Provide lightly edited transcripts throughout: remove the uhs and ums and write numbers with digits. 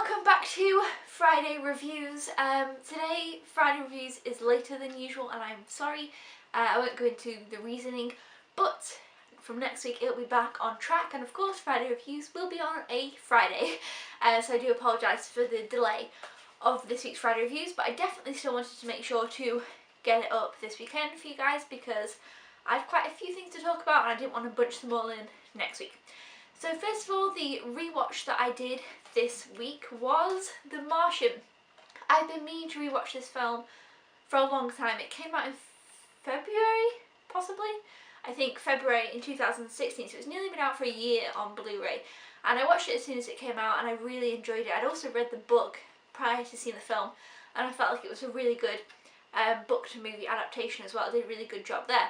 welcome back to Friday Reviews. Today, Friday Reviews is later than usual and I'm sorry. I won't go into the reasoning, but from next week it'll be back on track, and of course Friday Reviews will be on a Friday. So I do apologise for the delay of this week's Friday Reviews, but I definitely still wanted to make sure to get it up this weekend for you guys because I have quite a few things to talk about and I didn't want to bunch them all in next week. So first of all, the rewatch that I did this week was The Martian. I've been meaning to rewatch this film for a long time. It came out in February, possibly? I think February in 2016, so it's nearly been out for a year on Blu-ray. And I watched it as soon as it came out and I really enjoyed it. I'd also read the book prior to seeing the film and I felt like it was a really good book to movie adaptation as well. It did a really good job there.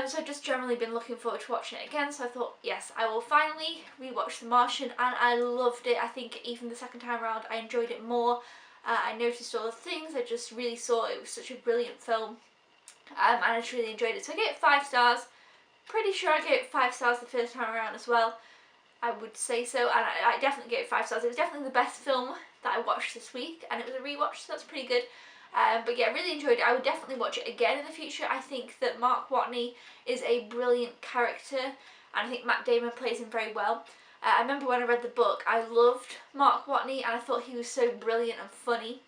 So I've just generally been looking forward to watching it again, so I thought, yes, I will finally rewatch The Martian, and I loved it. I think even the second time around I enjoyed it more. I noticed all the things, I just really saw it was such a brilliant film, and I just really enjoyed it. So I gave it 5 stars. Pretty sure I gave it 5 stars the first time around as well. I would say so, and I definitely gave it 5 stars. It was definitely the best film that I watched this week, and it was a rewatch, so that's pretty good. But yeah, I really enjoyed it. I would definitely watch it again in the future. I think that Mark Watney is a brilliant character and I think Matt Damon plays him very well. I remember when I read the book, I loved Mark Watney and I thought he was so brilliant and funny.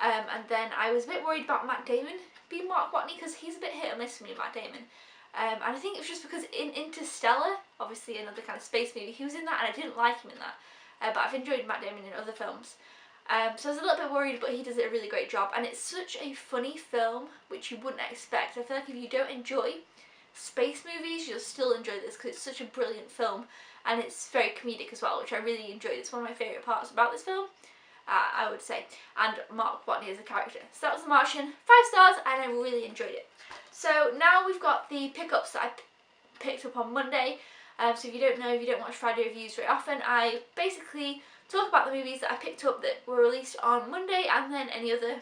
And then I was a bit worried about Matt Damon being Mark Watney because he's a bit hit or miss for me, Matt Damon. And I think it was just because in Interstellar, obviously another kind of space movie, he was in that and I didn't like him in that. But I've enjoyed Matt Damon in other films. So I was a little bit worried, but he does a really great job, and it's such a funny film which you wouldn't expect. I feel like if you don't enjoy space movies, you'll still enjoy this because it's such a brilliant film and it's very comedic as well, which I really enjoyed. It's one of my favourite parts about this film, I would say, and Mark Watney as a character. So that was The Martian, 5 stars, and I really enjoyed it. So now we've got the pickups that I picked up on Monday. So if you don't know, if you don't watch Friday Reviews very often, I basically talk about the movies that I picked up that were released on Monday and then any other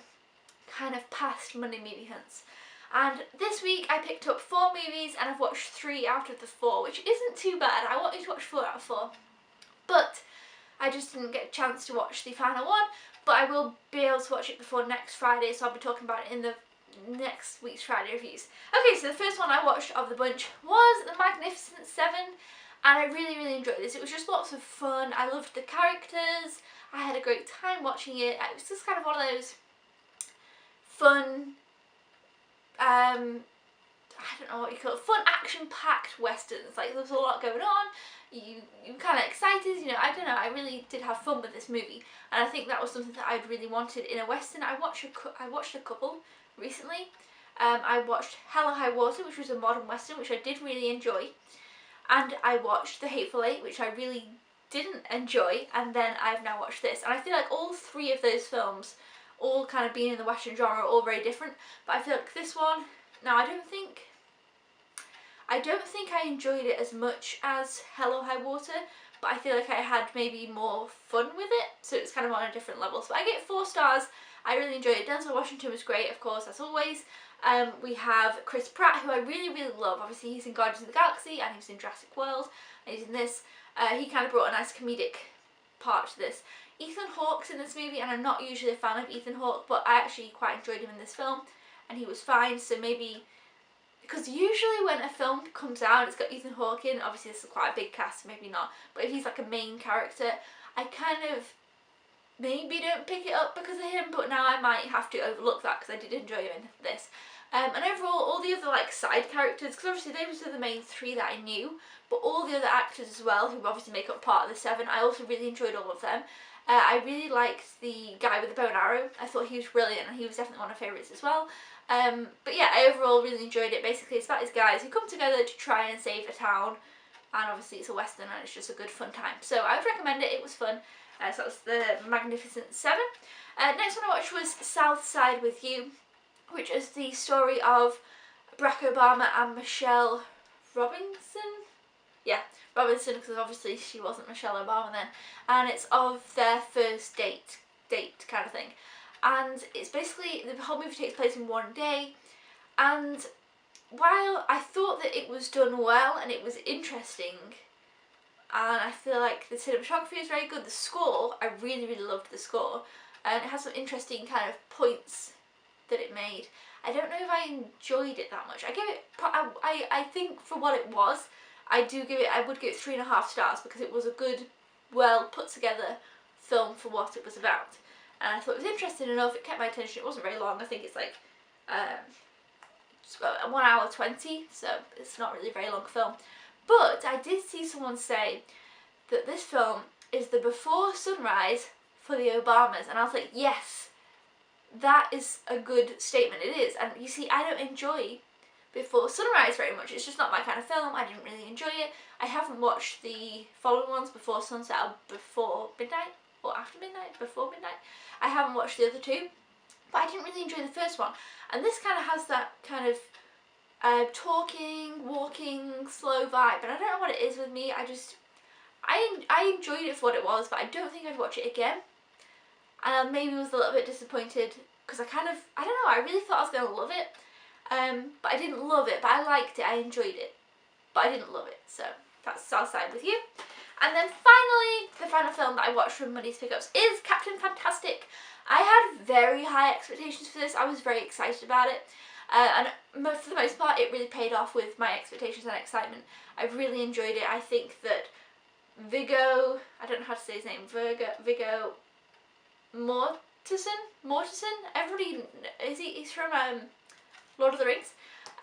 kind of past Monday movie hunts. And this week I picked up 4 movies and I've watched 3 out of the 4, which isn't too bad. I wanted to watch 4 out of 4, but I just didn't get a chance to watch the final one, but I will be able to watch it before next Friday, so I'll be talking about it in the next week's Friday Reviews. Okay, so the first one I watched of the bunch was The Magnificent Seven. And I really enjoyed this. It was just lots of fun. I loved the characters. I had a great time watching it. It was just kind of one of those fun, I don't know what you call it, fun action-packed westerns. Like there was a lot going on. You're kind of excited, you know, I don't know, I really did have fun with this movie. And I think that was something that I'd really wanted in a western. I watched a couple recently. I watched Hell or High Water, which was a modern western, which I did really enjoy. And I watched The Hateful Eight, which I really didn't enjoy, and then I've now watched this. And I feel like all 3 of those films, all kind of being in the western genre, are all very different. But I feel like this one, now I don't think I enjoyed it as much as Hell or High Water, but I feel like I had maybe more fun with it, so it's kind of on a different level. So I get 4 stars. I really enjoyed it. Denzel Washington was great, of course, as always. We have Chris Pratt, who I really love. Obviously he's in Guardians of the Galaxy and he's in Jurassic World and he's in this. He kind of brought a nice comedic part to this. Ethan Hawke's in this movie, and I'm not usually a fan of Ethan Hawke, but I actually quite enjoyed him in this film and he was fine. So maybe, because usually when a film comes out it's got Ethan Hawke in, obviously this is quite a big cast, maybe not, but if he's like a main character, I kind of maybe don't pick it up because of him, but now I might have to overlook that because I did enjoy him in this. And overall, all the other like side characters, because obviously they were the main 3 that I knew, but all the other actors as well, who obviously make up part of the 7, I also really enjoyed all of them. I really liked the guy with the bow and arrow. I thought he was brilliant and he was definitely one of my favourites as well. But yeah, I overall really enjoyed it. Basically it's about these guys who come together to try and save a town, and obviously it's a western and it's just a good fun time. So I would recommend it, it was fun. So that was The Magnificent Seven. Next one I watched was South Side with You, which is the story of Barack Obama and Michelle Robinson. Yeah, Robinson, because obviously she wasn't Michelle Obama then. And it's of their first date kind of thing. And it's basically, the whole movie takes place in one day. And while I thought that it was done well and it was interesting, and I feel like the cinematography is very good. The score, I really, really loved the score, and it has some interesting kind of points that it made. I don't know if I enjoyed it that much. I give it, I think for what it was, I would give it 3.5 stars, because it was a good, well put together film for what it was about. And I thought it was interesting enough, it kept my attention. It wasn't very long, I think it's like 1 hour 20, so it's not really a very long film. But I did see someone say that this film is the before sunrise for the Obamas, and I was like, yes, that is a good statement. It is. And you see, I don't enjoy Before Sunrise very much. It's just not my kind of film. I didn't really enjoy it. I haven't watched the following ones, Before Sunset or Before Midnight, or After Midnight, Before Midnight. I haven't watched the other two, but I didn't really enjoy the first one. And this kind of has that kind of talking, walking, slow vibe, and I don't know what it is with me. I enjoyed it for what it was, but I don't think I'd watch it again. And maybe was a little bit disappointed, because I don't know, I really thought I was going to love it, but I didn't love it. But I liked it, I enjoyed it, but I didn't love it, so that's I'll side with you. And then finally, the final film that I watched from Monday's Pickups is Captain Fantastic. I had very high expectations for this. I was very excited about it, and for the most part it really paid off with my expectations and excitement. I really enjoyed it. I think that Viggo, I don't know how to say his name, Viggo Mortensen, everybody, he's from Lord of the Rings,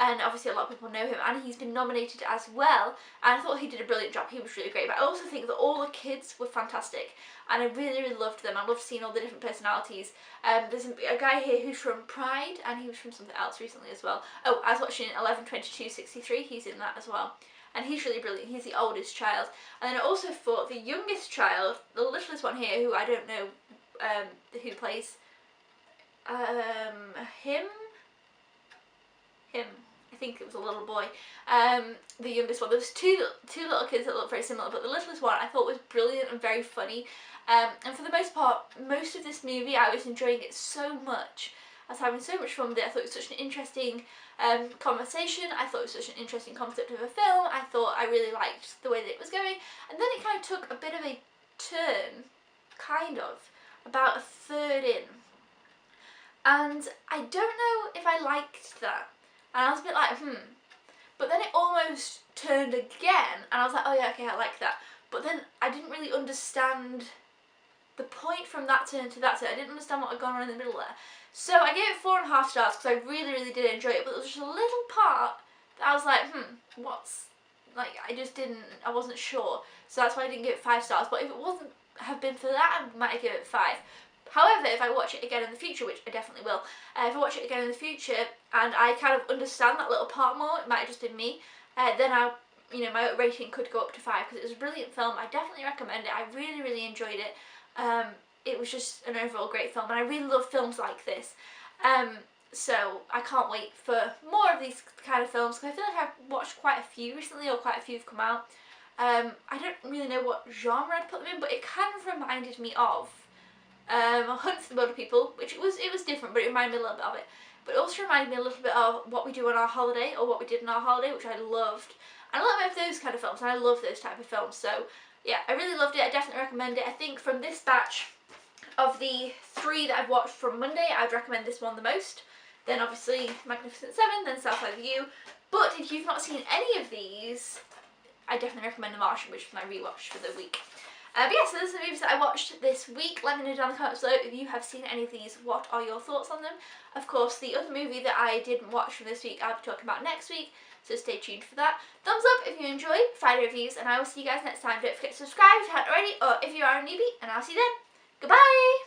and obviously a lot of people know him, and he's been nominated as well, and I thought he did a brilliant job. He was really great, but I also think that all the kids were fantastic, and I really, really loved them. I loved seeing all the different personalities. There's a guy here who's from Pride, and he was from something else recently as well. Oh, I was watching 11/22/63, he's in that as well, and he's really brilliant. He's the oldest child. And then I also thought the youngest child, the littlest one here, who I don't know who plays him, I think it was a little boy, the youngest one. There was two little kids that looked very similar, but the littlest one I thought was brilliant and very funny. And for the most part, most of this movie, I was enjoying it so much. I was having so much fun with it. I thought it was such an interesting conversation. I thought it was such an interesting concept of a film. I thought I really liked the way that it was going. And then it kind of took a bit of a turn, about a third in. And I don't know if I liked that. And I was a bit like, But then it almost turned again, and I was like, oh yeah, okay, I like that. But then I didn't really understand the point from that turn to that turn. I didn't understand what had gone on in the middle there. So I gave it 4.5 stars, because I really, really did enjoy it. But there was just a little part that I was like, I wasn't sure. So that's why I didn't give it 5 stars. But if it wasn't have been for that, I might have given it 5. However, if I watch it again in the future, which I definitely will, if I watch it again in the future and I kind of understand that little part more, it might have just been me, then my rating could go up to 5, because it was a brilliant film. I definitely recommend it. I really, really enjoyed it. It was just an overall great film, and I really love films like this. So I can't wait for more of these kind of films, because I feel like I've watched quite a few recently, or quite a few have come out. I don't really know what genre I'd put them in, but it kind of reminded me of Hunt for the Boat of People, which it was different, but it reminded me a little bit of it. But it also reminded me a little bit of What We Do on Our Holiday, or What We Did on Our Holiday, which I loved. And a little bit of those kind of films, and I love those type of films. So yeah, I really loved it. I definitely recommend it. I think from this batch of the 3 that I've watched from Monday, I'd recommend this one the most. Then obviously Magnificent Seven, then Southside of You. But if you've not seen any of these, I definitely recommend The Martian, which is my rewatch for the week. But yeah, so those are the movies that I watched this week. Let me know down in the comments below if you have seen any of these. What are your thoughts on them? Of course, the other movie that I didn't watch from this week, I'll be talking about next week, so stay tuned for that. Thumbs up if you enjoy Friday reviews, and I will see you guys next time. Don't forget to subscribe if you haven't already, or if you are a newbie, and I'll see you then. Goodbye!